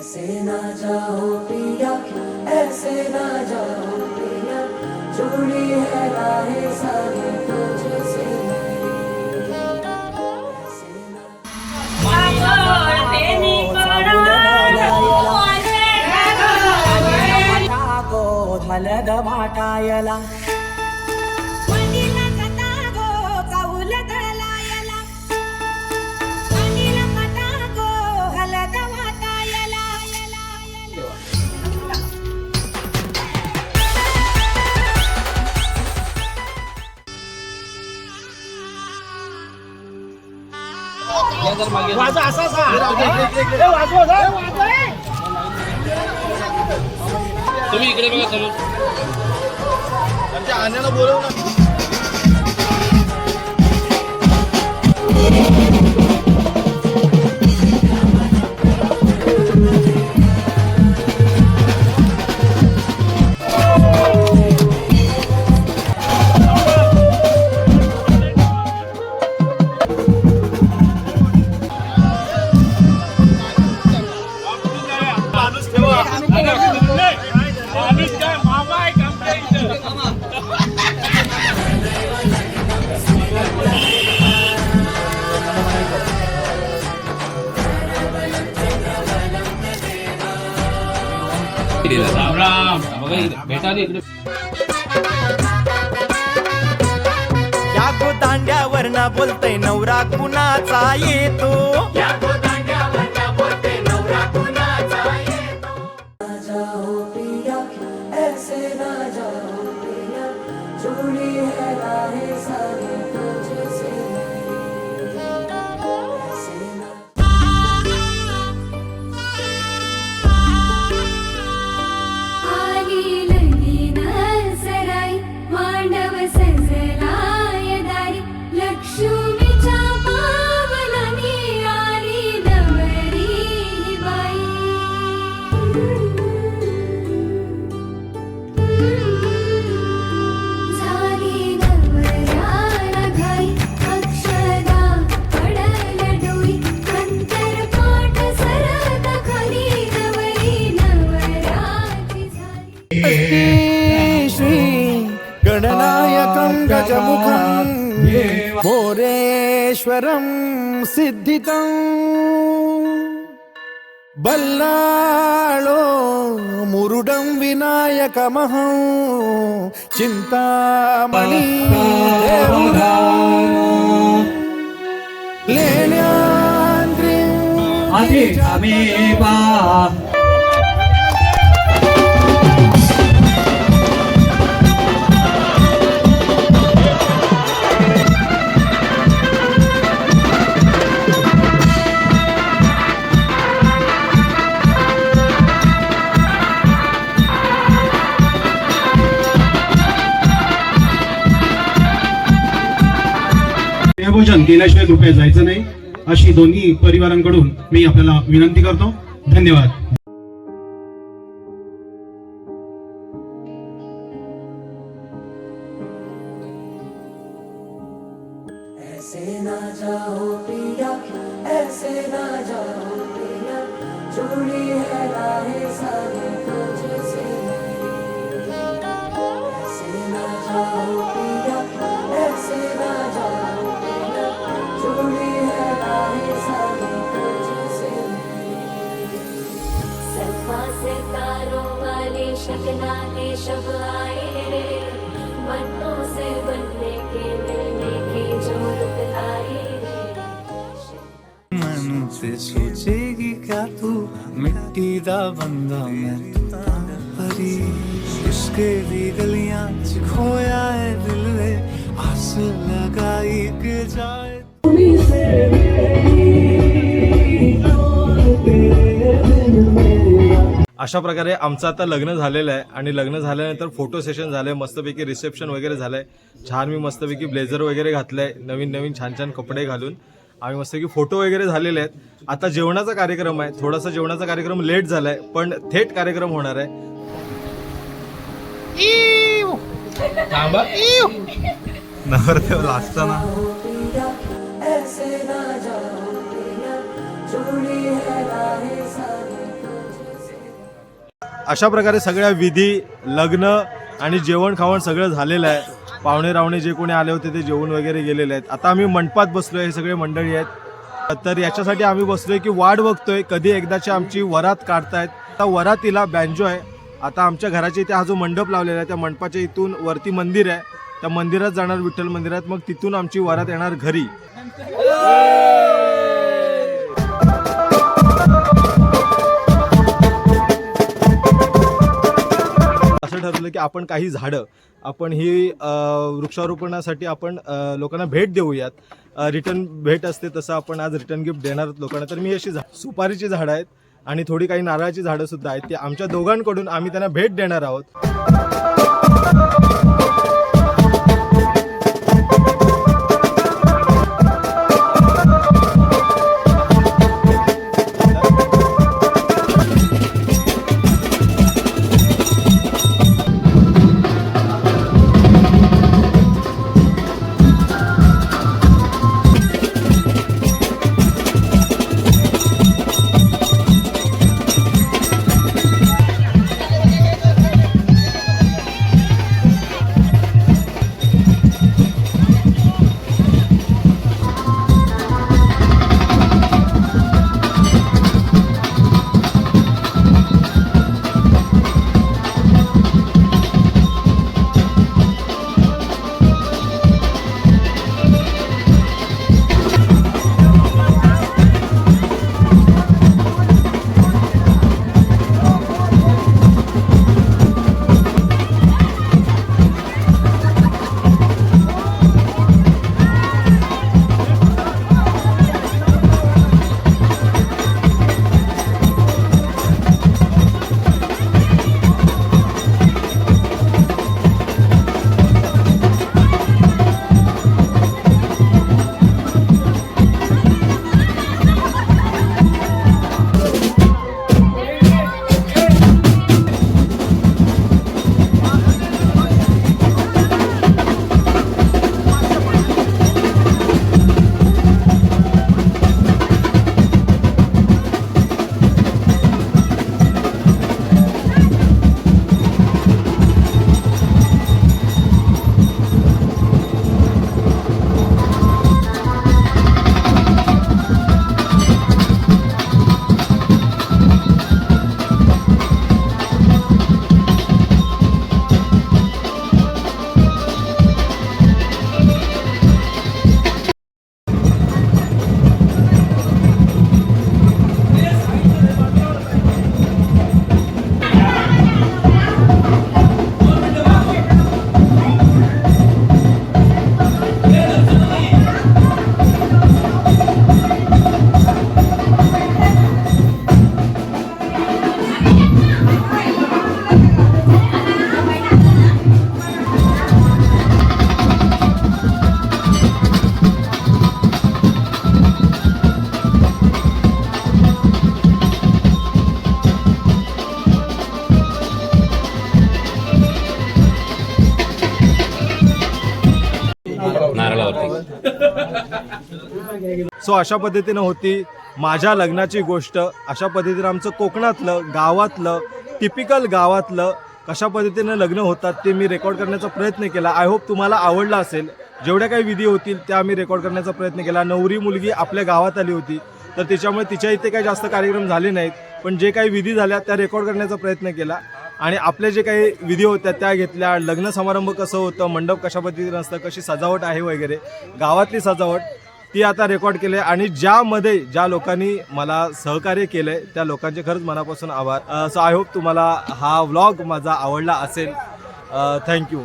ऐसे ना जाओ पिया, ऐसे ना जाओ पिया, जुड़ी है राहें सारी तुझसे मेरी। ऐसे ना तुम्ही इकडे बघा समोर आण्याला बोलव ना. राम राम बघा भेटा इकडे या गोदांड्यावर ना बोलतय नवरा कुणाचा येतो. जाओ पिया, ऐसे ना जाओ पिया, जुड़ी है राहें सारी तुझसे मेरी। ऐसे ना आली लगीन सराई मांडव सजलाय दारी लक्ष्मीच्या पावलानी आली नवरी ही बाई. झाली नवऱ्याला घाई अक्षदा पडल डोई अंतरपाठ सरत खाली नवरी नवराची झाली. श्री गणनायकं गजमुखं मोरेश्वरं सिद्धितं बल्लाळो मुरुडं विनायकमहं चिंतामणि भोजन केल्याशिवाय कृपया जायचं नाही अशी दोन्ही परिवारांकडून मी आपल्याला विनंती करतो. धन्यवाद. ऐसे ना जाओ पिया, ऐसे ना जाओ पिया, जुड़ी है राहें सारी तुझसे मेरी। ऐसे ना जाओ पिया, ऐसे ना जाओ पिया, जुड़ी है राहें सारी तुझसे मेरी। सत्वा सितारों वाले शगनाने शब आए रे मनों से बनने के मिलने की जरूरत आए रे. मन से सोचेगी क्या तू मिट्टी दा बंदा मैं तू परी इश्क दी गलियां च खोया है दिल वे आस लगाई के जाए. अशा प्रकारे आमचं आता लग्न झालेलं आहे आणि लग्न झाल्यानंतर फोटो सेशन झालंय, मस्तपैकी रिसेप्शन वगैरे झालंय. छान मी मस्तपैकी ब्लेझर वगैरे घातलंय, नवीन नवीन छान छान कपडे घालून आम्ही मस्तपैकी फोटो वगैरे झालेले आहेत. आता जेवणाचा कार्यक्रम आहे, थोडासा जेवणाचा कार्यक्रम लेट झालाय पण थेट कार्यक्रम होणार आहे. नवरदेव लाजताना ऐसे ना जाओ पिया, जुड़ी है राहें सारी तुझसे अशा प्रकारे सगळ्या विधी, लग्न आणि जेवण खावण सगळं झालेलं आहे. पाहुणे रावणे जे कोणी आले होते ते जेवण वगैरे गेलेले आहेत. आता आम्ही मंडपात बसलोय, हे सगळे मंडळी आहेत. तर याच्यासाठी आम्ही बसलोय की वाट बघतोय कधी एकदाची आमची वरात काढतायत. आता वरातीला बँजो आहे. आता आमच्या घराच्या इथे हा जो मंडप लावलेला आहे त्या मंडपाच्या इथून वरती मंदिर आहे, त्या मंदिरात जाणार विठ्ठल मंदिरात, मग तिथून आमची वरात येणार घरी. असं ठरवलं की आपण काही झाडं आपण ही वृक्षारोपणासाठी आपण लोकांना भेट देऊयात. रिटर्न भेट असते तसं आपण आज रिटर्न गिफ्ट देणार आहोत लोकांना. तर मी अशी सुपारीची झाडं आहेत आणि थोडी काही नारळाची झाडं सुद्धा आहेत, ती आमच्या दोघांकडून आम्ही त्यांना भेट देणार आहोत. सो अशा पद्धतीनं होती माझ्या लग्नाची गोष्ट. अशा पद्धतीनं आमचं कोकणातलं, गावातलं, टिपिकल गावातलं कशा पद्धतीनं लग्न होतात ते मी रेकॉर्ड करण्याचा प्रयत्न केला. आय होप तुम्हाला आवडला असेल. जेवढ्या काही विधी होतील त्या आम्ही रेकॉर्ड करण्याचा प्रयत्न केला. नवरी मुलगी आपल्या गावात आली होती तर त्याच्यामुळे तिच्या इथे काही जास्त कार्यक्रम झाले नाहीत, पण जे काही विधी झाल्या त्या रेकॉर्ड करण्याचा प्रयत्न केला आणि आपले जे काही विधी होत्या त्या घेतल्या. लग्न समारंभ कसं होतं, मंडप कशा पद्धतीनं असतं, कशी सजावट आहे वगैरे, गावातली सजावट ती आता रेकॉर्ड केली आहे. आणि ज्यामध्ये ज्या लोकांनी मला सहकार्य केलं आहे त्या लोकांचे खरंच मनापासून आभार. सो आय होप तुम्हाला हा व्लॉग माझा आवडला असेल. थँक्यू.